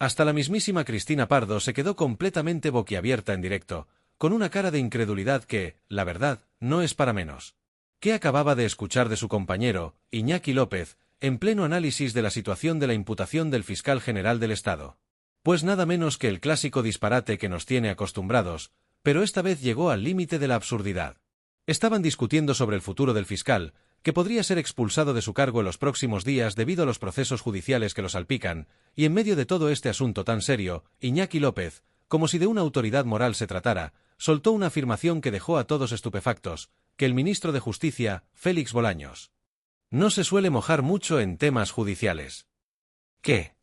Hasta la mismísima Cristina Pardo se quedó completamente boquiabierta en directo, con una cara de incredulidad que, la verdad, no es para menos. ¿Qué acababa de escuchar de su compañero, Iñaki López, en pleno análisis de la situación de la imputación del fiscal general del Estado? Pues nada menos que el clásico disparate que nos tiene acostumbrados, pero esta vez llegó al límite de la absurdidad. Estaban discutiendo sobre el futuro del fiscal, que podría ser expulsado de su cargo en los próximos días debido a los procesos judiciales que lo salpican, y en medio de todo este asunto tan serio, Iñaki López, como si de una autoridad moral se tratara, soltó una afirmación que dejó a todos estupefactos, que el ministro de Justicia, Félix Bolaños, no se suele mojar mucho en temas judiciales. ¿Qué?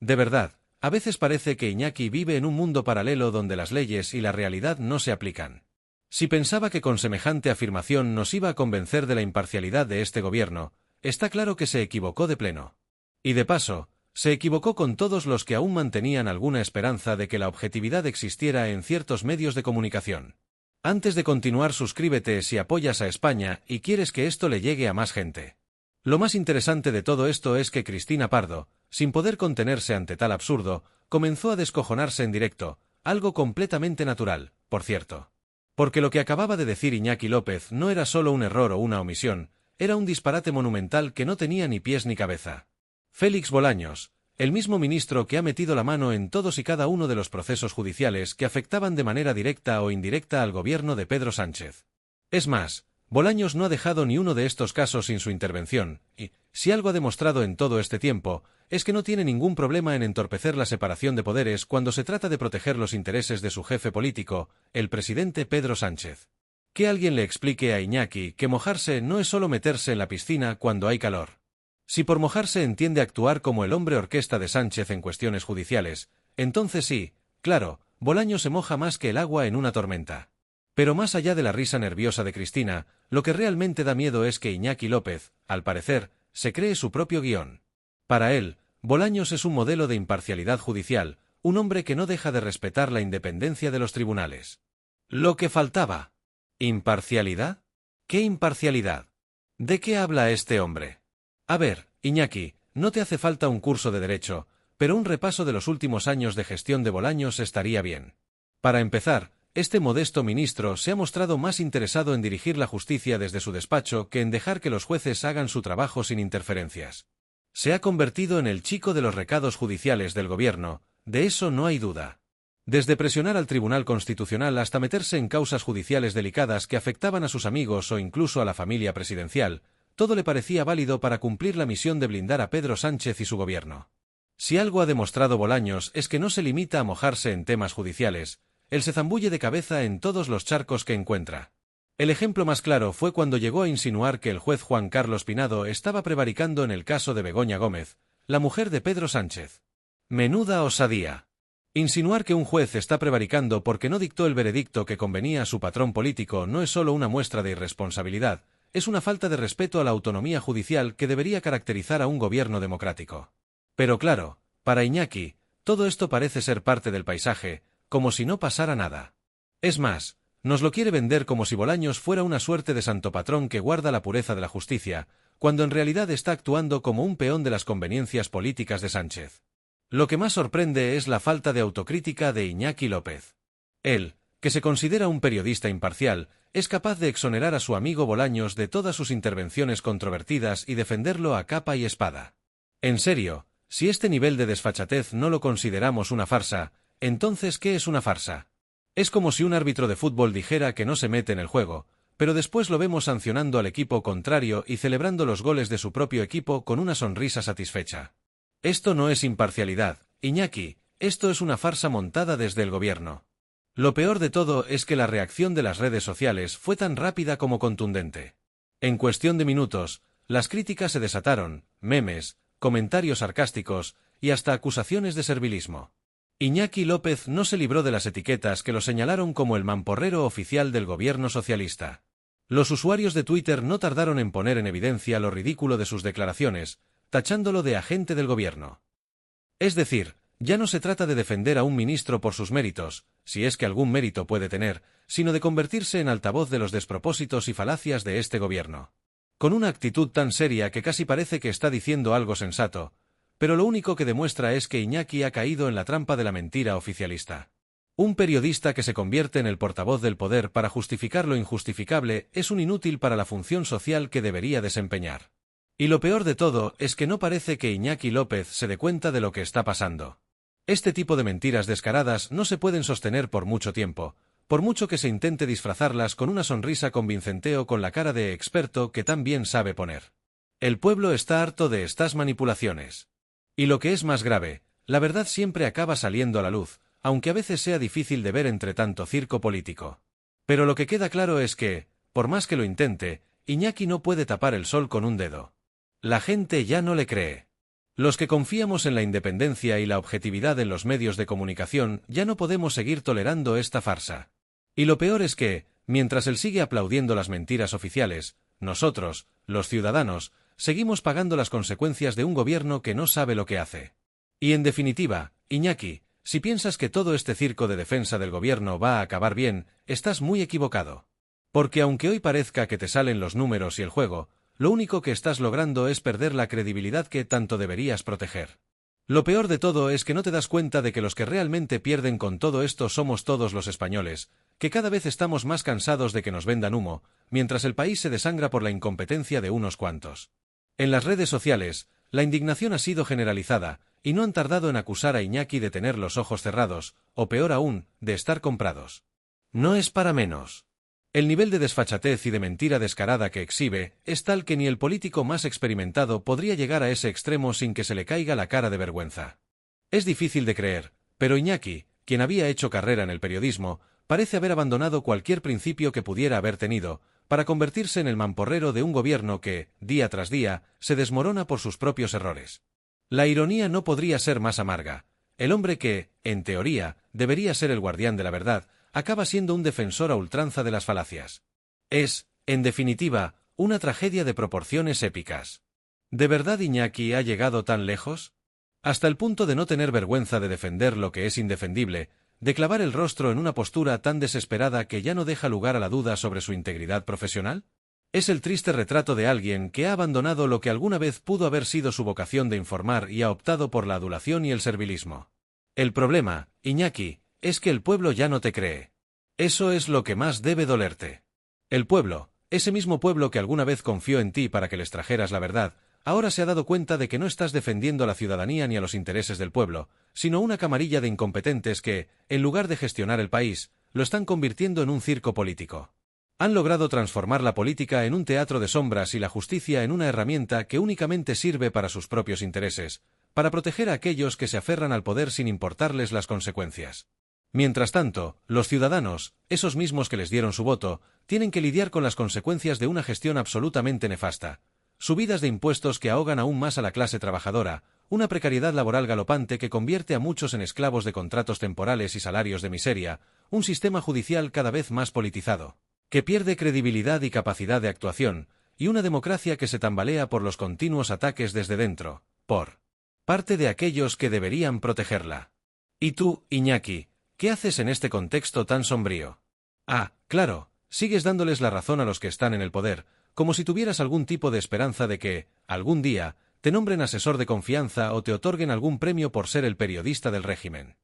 De verdad, a veces parece que Iñaki vive en un mundo paralelo donde las leyes y la realidad no se aplican. Si pensaba que con semejante afirmación nos iba a convencer de la imparcialidad de este gobierno, está claro que se equivocó de pleno. Y de paso, se equivocó con todos los que aún mantenían alguna esperanza de que la objetividad existiera en ciertos medios de comunicación. Antes de continuar, suscríbete si apoyas a España y quieres que esto le llegue a más gente. Lo más interesante de todo esto es que Cristina Pardo, sin poder contenerse ante tal absurdo, comenzó a descojonarse en directo, algo completamente natural, por cierto. Porque lo que acababa de decir Iñaki López no era solo un error o una omisión, era un disparate monumental que no tenía ni pies ni cabeza. Félix Bolaños, el mismo ministro que ha metido la mano en todos y cada uno de los procesos judiciales que afectaban de manera directa o indirecta al gobierno de Pedro Sánchez. Es más, Bolaños no ha dejado ni uno de estos casos sin su intervención, y, si algo ha demostrado en todo este tiempo, es que no tiene ningún problema en entorpecer la separación de poderes cuando se trata de proteger los intereses de su jefe político, el presidente Pedro Sánchez. Que alguien le explique a Iñaki que mojarse no es solo meterse en la piscina cuando hay calor. Si por mojarse entiende actuar como el hombre orquesta de Sánchez en cuestiones judiciales, entonces sí, claro, Bolaños se moja más que el agua en una tormenta. Pero más allá de la risa nerviosa de Cristina, lo que realmente da miedo es que Iñaki López, al parecer, se cree su propio guión. Para él, Bolaños es un modelo de imparcialidad judicial, un hombre que no deja de respetar la independencia de los tribunales. Lo que faltaba. ¿Imparcialidad? ¿Qué imparcialidad? ¿De qué habla este hombre? A ver, Iñaki, no te hace falta un curso de derecho, pero un repaso de los últimos años de gestión de Bolaños estaría bien. Para empezar, este modesto ministro se ha mostrado más interesado en dirigir la justicia desde su despacho que en dejar que los jueces hagan su trabajo sin interferencias. Se ha convertido en el chico de los recados judiciales del gobierno, de eso no hay duda. Desde presionar al Tribunal Constitucional hasta meterse en causas judiciales delicadas que afectaban a sus amigos o incluso a la familia presidencial, todo le parecía válido para cumplir la misión de blindar a Pedro Sánchez y su gobierno. Si algo ha demostrado Bolaños es que no se limita a mojarse en temas judiciales, él se zambulle de cabeza en todos los charcos que encuentra. El ejemplo más claro fue cuando llegó a insinuar que el juez Juan Carlos Pinado estaba prevaricando en el caso de Begoña Gómez, la mujer de Pedro Sánchez. Menuda osadía. Insinuar que un juez está prevaricando porque no dictó el veredicto que convenía a su patrón político no es solo una muestra de irresponsabilidad, es una falta de respeto a la autonomía judicial que debería caracterizar a un gobierno democrático. Pero claro, para Iñaki, todo esto parece ser parte del paisaje, como si no pasara nada. Es más, nos lo quiere vender como si Bolaños fuera una suerte de santo patrón que guarda la pureza de la justicia, cuando en realidad está actuando como un peón de las conveniencias políticas de Sánchez. Lo que más sorprende es la falta de autocrítica de Iñaki López. Él, que se considera un periodista imparcial, es capaz de exonerar a su amigo Bolaños de todas sus intervenciones controvertidas y defenderlo a capa y espada. En serio, si este nivel de desfachatez no lo consideramos una farsa, entonces ¿qué es una farsa? Es como si un árbitro de fútbol dijera que no se mete en el juego, pero después lo vemos sancionando al equipo contrario y celebrando los goles de su propio equipo con una sonrisa satisfecha. Esto no es imparcialidad, Iñaki, esto es una farsa montada desde el gobierno. Lo peor de todo es que la reacción de las redes sociales fue tan rápida como contundente. En cuestión de minutos, las críticas se desataron, memes, comentarios sarcásticos y hasta acusaciones de servilismo. Iñaki López no se libró de las etiquetas que lo señalaron como el mamporrero oficial del gobierno socialista. Los usuarios de Twitter no tardaron en poner en evidencia lo ridículo de sus declaraciones, tachándolo de agente del gobierno. Es decir, ya no se trata de defender a un ministro por sus méritos, si es que algún mérito puede tener, sino de convertirse en altavoz de los despropósitos y falacias de este gobierno. Con una actitud tan seria que casi parece que está diciendo algo sensato, pero lo único que demuestra es que Iñaki ha caído en la trampa de la mentira oficialista. Un periodista que se convierte en el portavoz del poder para justificar lo injustificable es un inútil para la función social que debería desempeñar. Y lo peor de todo es que no parece que Iñaki López se dé cuenta de lo que está pasando. Este tipo de mentiras descaradas no se pueden sostener por mucho tiempo, por mucho que se intente disfrazarlas con una sonrisa convincente o con la cara de experto que tan bien sabe poner. El pueblo está harto de estas manipulaciones. Y lo que es más grave, la verdad siempre acaba saliendo a la luz, aunque a veces sea difícil de ver entre tanto circo político. Pero lo que queda claro es que, por más que lo intente, Iñaki no puede tapar el sol con un dedo. La gente ya no le cree. Los que confiamos en la independencia y la objetividad en los medios de comunicación ya no podemos seguir tolerando esta farsa. Y lo peor es que, mientras él sigue aplaudiendo las mentiras oficiales, nosotros, los ciudadanos, seguimos pagando las consecuencias de un gobierno que no sabe lo que hace. Y en definitiva, Iñaki, si piensas que todo este circo de defensa del gobierno va a acabar bien, estás muy equivocado. Porque aunque hoy parezca que te salen los números y el juego, lo único que estás logrando es perder la credibilidad que tanto deberías proteger. Lo peor de todo es que no te das cuenta de que los que realmente pierden con todo esto somos todos los españoles, que cada vez estamos más cansados de que nos vendan humo, mientras el país se desangra por la incompetencia de unos cuantos. En las redes sociales, la indignación ha sido generalizada, y no han tardado en acusar a Iñaki de tener los ojos cerrados, o peor aún, de estar comprados. No es para menos. El nivel de desfachatez y de mentira descarada que exhibe es tal que ni el político más experimentado podría llegar a ese extremo sin que se le caiga la cara de vergüenza. Es difícil de creer, pero Iñaki, quien había hecho carrera en el periodismo, parece haber abandonado cualquier principio que pudiera haber tenido, para convertirse en el mamporrero de un gobierno que, día tras día, se desmorona por sus propios errores. La ironía no podría ser más amarga. El hombre que, en teoría, debería ser el guardián de la verdad, acaba siendo un defensor a ultranza de las falacias. Es, en definitiva, una tragedia de proporciones épicas. ¿De verdad Iñaki ha llegado tan lejos? Hasta el punto de no tener vergüenza de defender lo que es indefendible, de clavar el rostro en una postura tan desesperada que ya no deja lugar a la duda sobre su integridad profesional. Es el triste retrato de alguien que ha abandonado lo que alguna vez pudo haber sido su vocación de informar y ha optado por la adulación y el servilismo. El problema, Iñaki, es que el pueblo ya no te cree. Eso es lo que más debe dolerte. El pueblo, ese mismo pueblo que alguna vez confió en ti para que les trajeras la verdad, ahora se ha dado cuenta de que no estás defendiendo a la ciudadanía ni a los intereses del pueblo, sino una camarilla de incompetentes que, en lugar de gestionar el país, lo están convirtiendo en un circo político. Han logrado transformar la política en un teatro de sombras y la justicia en una herramienta que únicamente sirve para sus propios intereses, para proteger a aquellos que se aferran al poder sin importarles las consecuencias. Mientras tanto, los ciudadanos, esos mismos que les dieron su voto, tienen que lidiar con las consecuencias de una gestión absolutamente nefasta. Subidas de impuestos que ahogan aún más a la clase trabajadora, una precariedad laboral galopante que convierte a muchos en esclavos de contratos temporales y salarios de miseria, un sistema judicial cada vez más politizado, que pierde credibilidad y capacidad de actuación, y una democracia que se tambalea por los continuos ataques desde dentro, por parte de aquellos que deberían protegerla. ¿Y tú, Iñaki, qué haces en este contexto tan sombrío? Ah, claro, sigues dándoles la razón a los que están en el poder, como si tuvieras algún tipo de esperanza de que, algún día, te nombren asesor de confianza o te otorguen algún premio por ser el periodista del régimen.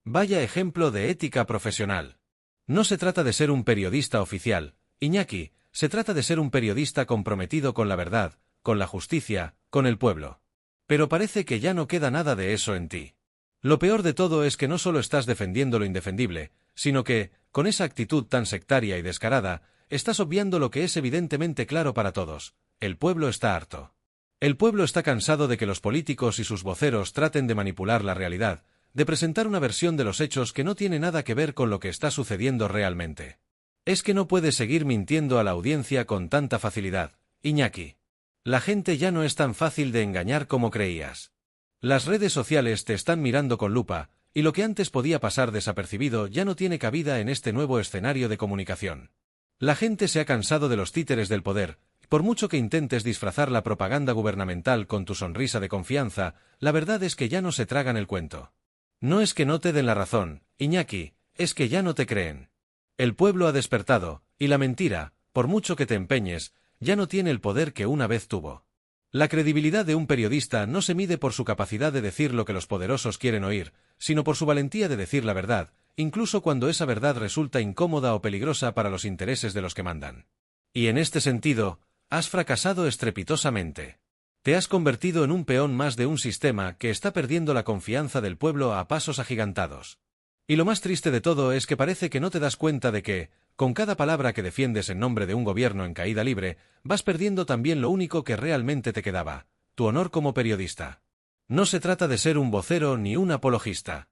Vaya ejemplo de ética profesional. No se trata de ser un periodista oficial, Iñaki, se trata de ser un periodista comprometido con la verdad, con la justicia, con el pueblo. Pero parece que ya no queda nada de eso en ti. Lo peor de todo es que no solo estás defendiendo lo indefendible, sino que, con esa actitud tan sectaria y descarada, estás obviando lo que es evidentemente claro para todos: el pueblo está harto. El pueblo está cansado de que los políticos y sus voceros traten de manipular la realidad, de presentar una versión de los hechos que no tiene nada que ver con lo que está sucediendo realmente. Es que no puedes seguir mintiendo a la audiencia con tanta facilidad, Iñaki. La gente ya no es tan fácil de engañar como creías. Las redes sociales te están mirando con lupa, y lo que antes podía pasar desapercibido ya no tiene cabida en este nuevo escenario de comunicación. La gente se ha cansado de los títeres del poder. Por mucho que intentes disfrazar la propaganda gubernamental con tu sonrisa de confianza, la verdad es que ya no se tragan el cuento. No es que no te den la razón, Iñaki, es que ya no te creen. El pueblo ha despertado, y la mentira, por mucho que te empeñes, ya no tiene el poder que una vez tuvo. La credibilidad de un periodista no se mide por su capacidad de decir lo que los poderosos quieren oír, sino por su valentía de decir la verdad, incluso cuando esa verdad resulta incómoda o peligrosa para los intereses de los que mandan. Y en este sentido, has fracasado estrepitosamente. Te has convertido en un peón más de un sistema que está perdiendo la confianza del pueblo a pasos agigantados. Y lo más triste de todo es que parece que no te das cuenta de que, con cada palabra que defiendes en nombre de un gobierno en caída libre, vas perdiendo también lo único que realmente te quedaba, tu honor como periodista. No se trata de ser un vocero ni un apologista.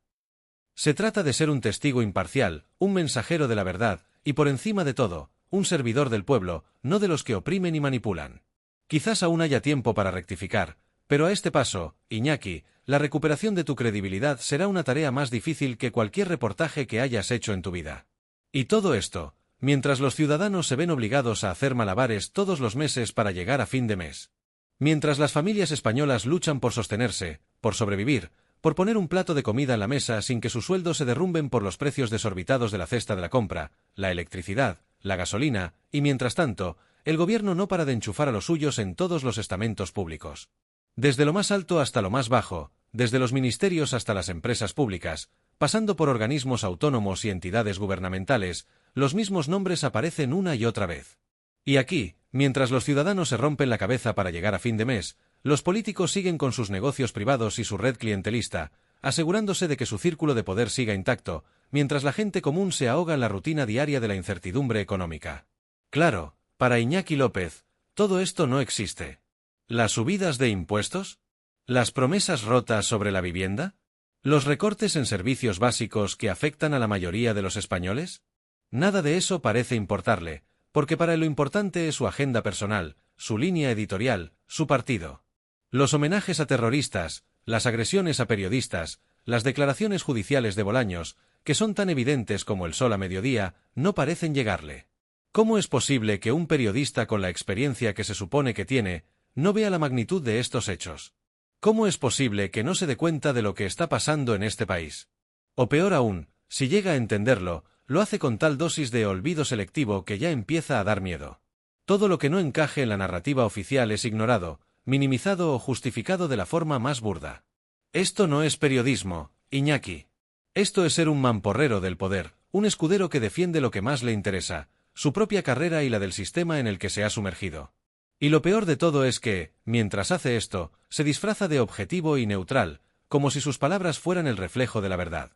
Se trata de ser un testigo imparcial, un mensajero de la verdad, y por encima de todo, un servidor del pueblo, no de los que oprimen y manipulan. Quizás aún haya tiempo para rectificar, pero a este paso, Iñaki, la recuperación de tu credibilidad será una tarea más difícil que cualquier reportaje que hayas hecho en tu vida. Y todo esto, mientras los ciudadanos se ven obligados a hacer malabares todos los meses para llegar a fin de mes. Mientras las familias españolas luchan por sostenerse, por sobrevivir, por poner un plato de comida en la mesa sin que sus sueldos se derrumben por los precios desorbitados de la cesta de la compra, la electricidad, la gasolina, y mientras tanto, el gobierno no para de enchufar a los suyos en todos los estamentos públicos. Desde lo más alto hasta lo más bajo, desde los ministerios hasta las empresas públicas, pasando por organismos autónomos y entidades gubernamentales, los mismos nombres aparecen una y otra vez. Y aquí, mientras los ciudadanos se rompen la cabeza para llegar a fin de mes, los políticos siguen con sus negocios privados y su red clientelista, asegurándose de que su círculo de poder siga intacto, mientras la gente común se ahoga en la rutina diaria de la incertidumbre económica. Claro, para Iñaki López, todo esto no existe. ¿Las subidas de impuestos? ¿Las promesas rotas sobre la vivienda? ¿Los recortes en servicios básicos que afectan a la mayoría de los españoles? Nada de eso parece importarle, porque para él lo importante es su agenda personal, su línea editorial, su partido. Los homenajes a terroristas, las agresiones a periodistas, las declaraciones judiciales de Bolaños, que son tan evidentes como el sol a mediodía, no parecen llegarle. ¿Cómo es posible que un periodista con la experiencia que se supone que tiene, no vea la magnitud de estos hechos? ¿Cómo es posible que no se dé cuenta de lo que está pasando en este país? O peor aún, si llega a entenderlo, lo hace con tal dosis de olvido selectivo que ya empieza a dar miedo. Todo lo que no encaje en la narrativa oficial es ignorado, minimizado o justificado de la forma más burda. Esto no es periodismo, Iñaki. Esto es ser un mamporrero del poder, un escudero que defiende lo que más le interesa, su propia carrera y la del sistema en el que se ha sumergido. Y lo peor de todo es que, mientras hace esto, se disfraza de objetivo y neutral, como si sus palabras fueran el reflejo de la verdad.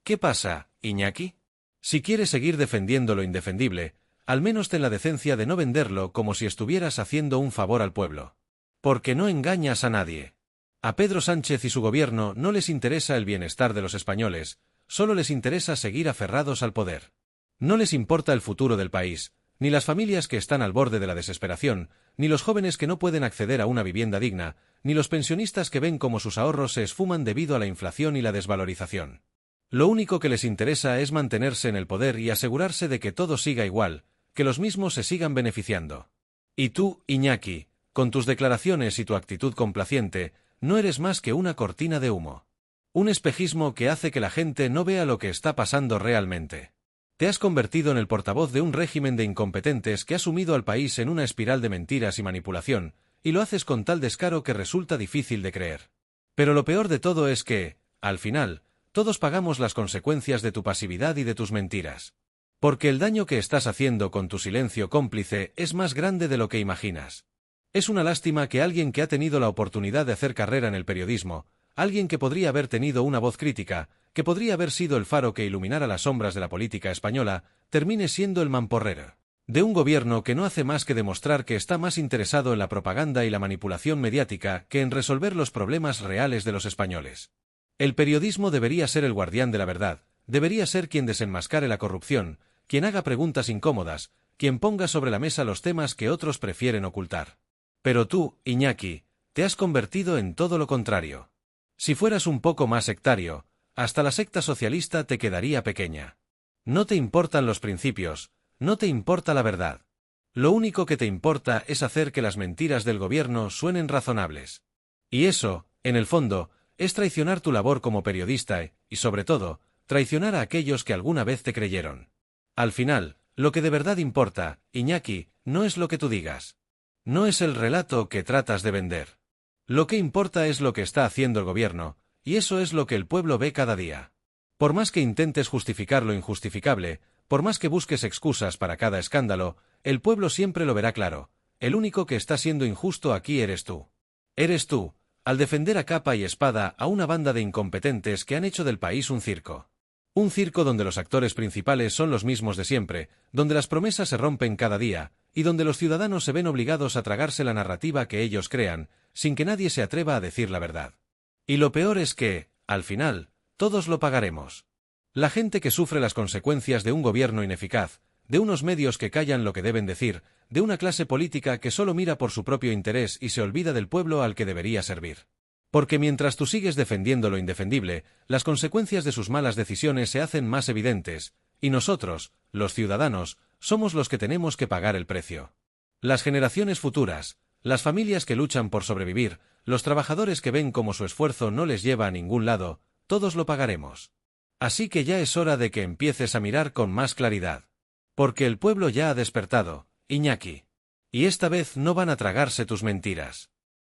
¿Qué pasa, Iñaki? Si quieres seguir defendiendo lo indefendible, al menos ten la decencia de no venderlo como si estuvieras haciendo un favor al pueblo. Porque no engañas a nadie. A Pedro Sánchez y su gobierno no les interesa el bienestar de los españoles, solo les interesa seguir aferrados al poder. No les importa el futuro del país, ni las familias que están al borde de la desesperación, ni los jóvenes que no pueden acceder a una vivienda digna, ni los pensionistas que ven cómo sus ahorros se esfuman debido a la inflación y la desvalorización. Lo único que les interesa es mantenerse en el poder y asegurarse de que todo siga igual, que los mismos se sigan beneficiando. Y tú, Iñaki, con tus declaraciones y tu actitud complaciente, no eres más que una cortina de humo. Un espejismo que hace que la gente no vea lo que está pasando realmente. Te has convertido en el portavoz de un régimen de incompetentes que ha sumido al país en una espiral de mentiras y manipulación, y lo haces con tal descaro que resulta difícil de creer. Pero lo peor de todo es que, al final, todos pagamos las consecuencias de tu pasividad y de tus mentiras. Porque el daño que estás haciendo con tu silencio cómplice es más grande de lo que imaginas. Es una lástima que alguien que ha tenido la oportunidad de hacer carrera en el periodismo, alguien que podría haber tenido una voz crítica, que podría haber sido el faro que iluminara las sombras de la política española, termine siendo el mamporrero de un gobierno que no hace más que demostrar que está más interesado en la propaganda y la manipulación mediática que en resolver los problemas reales de los españoles. El periodismo debería ser el guardián de la verdad, debería ser quien desenmascare la corrupción, quien haga preguntas incómodas, quien ponga sobre la mesa los temas que otros prefieren ocultar. Pero tú, Iñaki, te has convertido en todo lo contrario. Si fueras un poco más sectario, hasta la secta socialista te quedaría pequeña. No te importan los principios, no te importa la verdad. Lo único que te importa es hacer que las mentiras del gobierno suenen razonables. Y eso, en el fondo, es traicionar tu labor como periodista y, sobre todo, traicionar a aquellos que alguna vez te creyeron. Al final, lo que de verdad importa, Iñaki, no es lo que tú digas. no es el relato que tratas de vender. Lo que importa es lo que está haciendo el gobierno, y eso es lo que el pueblo ve cada día. Por más que intentes justificar lo injustificable, por más que busques excusas para cada escándalo, el pueblo siempre lo verá claro. El único que está siendo injusto aquí eres tú. Eres tú, al defender a capa y espada a una banda de incompetentes que han hecho del país un circo. Un circo donde los actores principales son los mismos de siempre, donde las promesas se rompen cada día, y donde los ciudadanos se ven obligados a tragarse la narrativa que ellos crean, sin que nadie se atreva a decir la verdad. Y lo peor es que, al final, todos lo pagaremos. La gente que sufre las consecuencias de un gobierno ineficaz, de unos medios que callan lo que deben decir, de una clase política que solo mira por su propio interés y se olvida del pueblo al que debería servir. Porque mientras tú sigues defendiendo lo indefendible, las consecuencias de sus malas decisiones se hacen más evidentes, y nosotros, los ciudadanos, somos los que tenemos que pagar el precio. Las generaciones futuras, las familias que luchan por sobrevivir, los trabajadores que ven cómo su esfuerzo no les lleva a ningún lado, todos lo pagaremos. Así que ya es hora de que empieces a mirar con más claridad. Porque el pueblo ya ha despertado, Iñaki. Y esta vez no van a tragarse tus mentiras.